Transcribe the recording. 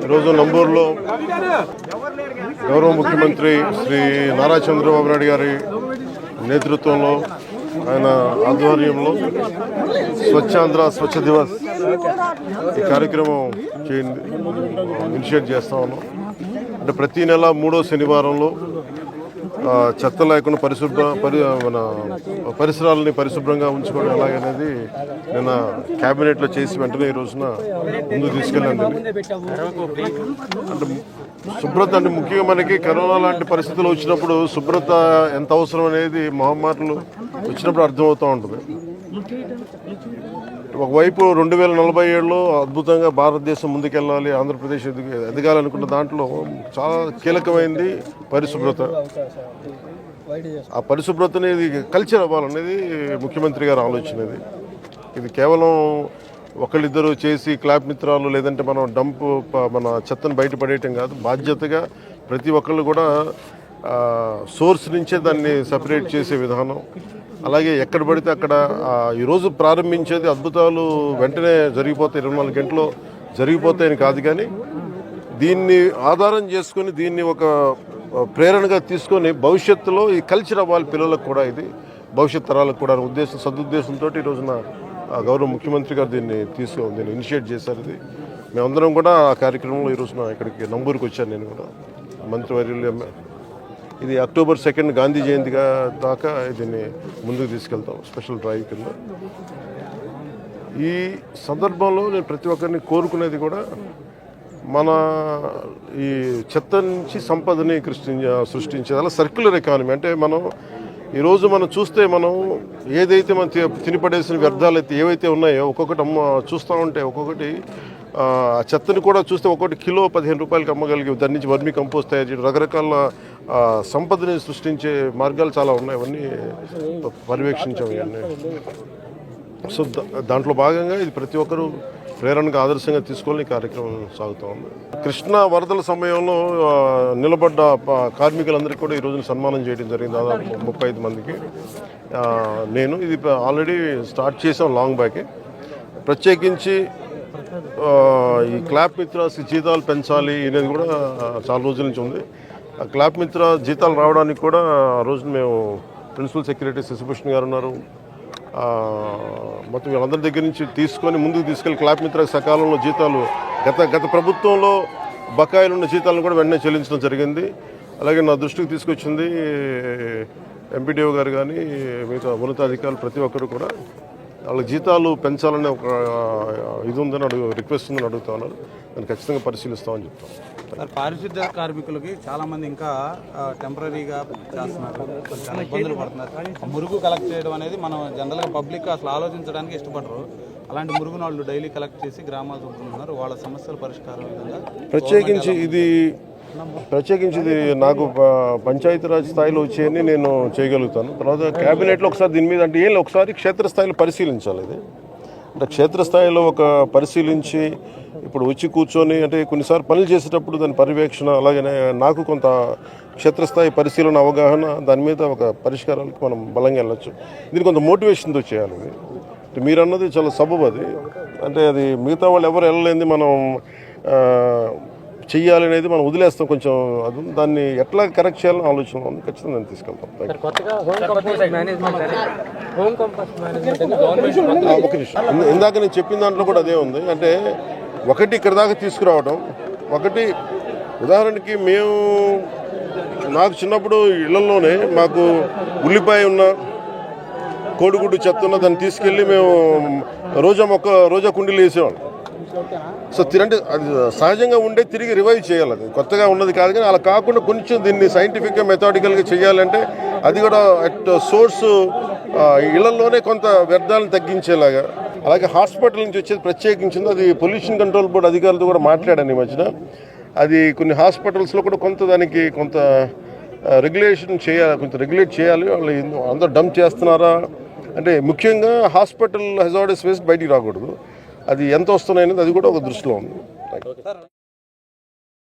ఈరోజు నంబూరులో గౌరవ ముఖ్యమంత్రి శ్రీ నారా చంద్రబాబు నాయుడు గారి నేతృత్వంలో ఆయన ఆధ్వర్యంలో స్వచ్ఛాంధ్ర స్వచ్ఛ దివస్ ఈ కార్యక్రమం ఇనిషియేట్ చేస్తా ఉన్నాం. అంటే ప్రతి నెల 3వ శనివారంలో చెత్త లేకుండా మన పరిసరాలని పరిశుభ్రంగా ఉంచుకోవడం ఎలాగనేది నిన్న క్యాబినెట్లో చేసి వెంటనే ఈ రోజున ముందుకు తీసుకెళ్ళండి. అంటే శుభ్రత అంటే ముఖ్యంగా మనకి కరోనా లాంటి పరిస్థితులు వచ్చినప్పుడు శుభ్రత ఎంత అవసరం అనేది మహమ్మారులు వచ్చినప్పుడు అర్థమవుతూ ఉంటుంది. ఒకవైపు 2047లో అద్భుతంగా భారతదేశం ముందుకెళ్ళాలి, ఆంధ్రప్రదేశ్ ఎదగాలనుకున్న దాంట్లో చాలా కీలకమైంది పరిశుభ్రత. ఆ పరిశుభ్రత అనేది కల్చర్ అవ్వాలనేది ముఖ్యమంత్రి గారి ఆలోచన. ఇది కేవలం ఒకళ్ళిద్దరు చేసి క్లాప్ మిత్రాలు లేదంటే మనం మన చెత్తను బయటపడేయటం కాదు. బాధ్యతగా ప్రతి ఒక్కళ్ళు కూడా సోర్స్ నుంచే దాన్ని సపరేట్ చేసే విధానం. అలాగే ఎక్కడ పడితే అక్కడ ఈరోజు ప్రారంభించేది అద్భుతాలు వెంటనే జరిగిపోతాయి, 24 గంటల్లో జరిగిపోతాయని కాదు, కానీ దీన్ని ఆధారం చేసుకొని దీన్ని ఒక ప్రేరణగా తీసుకొని భవిష్యత్తులో ఈ కల్చర్ అవ్వాలి పిల్లలకు కూడా, ఇది భవిష్యత్ తరాలకు కూడా సదుద్దేశంతో ఈ రోజున గౌరవ ముఖ్యమంత్రి గారు దీన్ని ఇనిషియేట్ చేశారు. ఇది మేమందరం కూడా ఆ కార్యక్రమంలో ఈ రోజున ఇక్కడికి నంబూరుకి వచ్చాను. నేను కూడా మంత్రివర్యులు ఇది అక్టోబర్ 2 గాంధీ జయంతి దాకా దీన్ని ముందుకు తీసుకెళ్తాం స్పెషల్ డ్రైవ్ కింద. ఈ సందర్భంలో నేను ప్రతి ఒక్కరిని కోరుకునేది కూడా మన ఈ చెత్త నుంచి సంపదని సృష్టించేది అలా సర్క్యులర్ ఎకానమీ. అంటే ఈరోజు మనం చూస్తే మనం ఏదైతే మనం తినిపడేసిన వ్యర్థాలు అయితే ఏవైతే ఉన్నాయో ఒక్కొక్కటి చూస్తూ ఉంటే ఒక్కొక్కటి ఆ చెత్తని కూడా చూస్తే ఒక్కొక్కటి కిలో 15 రూపాయలకి అమ్మగలిగి దాని నుంచి వర్మీ కంపోస్ట్ తయారు చేయడం, రకరకాల సంపదని సృష్టించే మార్గాలు చాలా ఉన్నాయి. అవన్నీ పర్యవేక్షించాం ఇవన్నీ. సో దాంట్లో భాగంగా ఇది ప్రతి ఒక్కరూ ప్రేరణగా ఆదర్శంగా తీసుకోవాలని కార్యక్రమం సాగుతూ ఉంది. కృష్ణా వరదల సమయంలో నిలబడ్డ కార్మికులందరికీ కూడా ఈ రోజున సన్మానం చేయడం జరిగింది, దాదాపు 35 మందికి. నేను ఇది ఆల్రెడీ స్టార్ట్ చేసాం లాంగ్ బ్యాకే. ప్రత్యేకించి ఈ క్లాప్ మిత్రాస్ జీతాలు పెంచాలి అనేది కూడా చాలా రోజుల నుంచి ఉంది. ఆ క్లాప్ మిత్ర జీతాలు రావడానికి కూడా ఆ రోజున మేము ప్రిన్సిపల్ సెక్రటరీ శశిభూషణ్ గారు ఉన్నారు, మొత్తం వీళ్ళందరి దగ్గర నుంచి తీసుకొని ముందుకు తీసుకెళ్ళి క్లాప్ మిత్ర సకాలంలో జీతాలు గత ప్రభుత్వంలో బకాయిలు ఉన్న జీతాలను కూడా వెంటనే చెల్లించడం జరిగింది. అలాగే నా దృష్టికి తీసుకొచ్చింది ఎంపీడీఓ గారు కానీ మిగతా ఉన్నతాధికారులు ప్రతి ఒక్కరు కూడా వాళ్ళ జీతాలు పెంచాలనే ఒక ఇది ఉందని రిక్వెస్ట్ ఉందని అడుగుతా ఉన్నారు. దాన్ని ఖచ్చితంగా పరిశీలిస్తామని చెప్తాం. పారిశుద్ధ్య కార్మికులకి చాలా మంది ఇంకా టెంపరీగా చేస్తున్నారు, చాలా ఇబ్బందులు పడుతున్నారు. మురుగు కలెక్ట్ చేయడం అనేది మనం జనరల్గా పబ్లిక్ అసలు ఆలోచించడానికి ఇష్టపడరు. అలాంటి మురుగును వాళ్ళు డైలీ కలెక్ట్ చేసి గ్రామాలు చూపుతున్నారు. వాళ్ళ సమస్యల పరిష్కారం విధంగా ప్రత్యేకించి ఇది నాకు పంచాయతీరాజ్ స్థాయిలో వచ్చేయని నేను చేయగలుగుతాను. తర్వాత క్యాబినెట్లో ఒకసారి దీని మీద అంటే ఒకసారి క్షేత్రస్థాయిలో పరిశీలించాలి. ఇది అంటే క్షేత్రస్థాయిలో ఒక పరిశీలించి ఇప్పుడు వచ్చి కూర్చొని అంటే కొన్నిసార్లు పనులు చేసేటప్పుడు దాని పర్యవేక్షణ, అలాగే నాకు కొంత క్షేత్రస్థాయి పరిశీలన అవగాహన, దాని మీద ఒక పరిష్కారాలకు మనం బలంగా వెళ్ళచ్చు. దీనికి కొంత మోటివేషన్తో చేయాలి. ఇది మీరు అన్నది చాలా సబబు. అది అంటే అది మిగతా వాళ్ళు ఎవరు వెళ్ళలేంది మనం చెయ్యాలి అనేది మనం వదిలేస్తాం. కొంచెం అది దాన్ని ఎట్లా కరెక్ట్ చేయాలని ఆలోచన ఉంది. ఖచ్చితంగా నేను తీసుకెళ్తాం. ఒక నిమిషం, ఇందాక నేను చెప్పిన దాంట్లో కూడా అదే ఉంది. అంటే ఒకటి ఇక్కడ దాకా తీసుకురావడం, ఒకటి ఉదాహరణకి నాకు చిన్నప్పుడు ఇళ్లలోనే మాకు ఉల్లిపాయ ఉన్న కోడిగుడ్డు చెత్త ఉన్న దాన్ని తీసుకెళ్ళి మేము రోజా కుండీలు వేసేవాళ్ళం. సో అంటే అది సహజంగా ఉండే తిరిగి రివైవ్ చేయాలి. అది కొత్తగా ఉన్నది కాదు, కానీ అలా కాకుండా కొంచెం దీన్ని సైంటిఫిక్గా మెథాడికల్గా చేయాలంటే అది కూడా అట్ సోర్స్ ఇళ్లలోనే కొంత వ్యర్థాలను తగ్గించేలాగా. అలాగే హాస్పిటల్ నుంచి వచ్చేది ప్రత్యేకించింది, అది పొల్యూషన్ కంట్రోల్ బోర్డు అధికారులతో కూడా మాట్లాడాను ఈ మధ్యన. అది కొన్ని హాస్పిటల్స్లో కూడా దానికి కొంత రెగ్యులేషన్ చేయాలి, కొంత రెగ్యులేట్ చేయాలి. వాళ్ళు అందరూ డంప్ చేస్తున్నారా అంటే ముఖ్యంగా హాస్పిటల్ హెజార్డస్ వేస్ట్ బయటికి రాకూడదు. అది ఎంత వస్తున్నాయనేది అది కూడా ఒక దృష్టిలో ఉంది.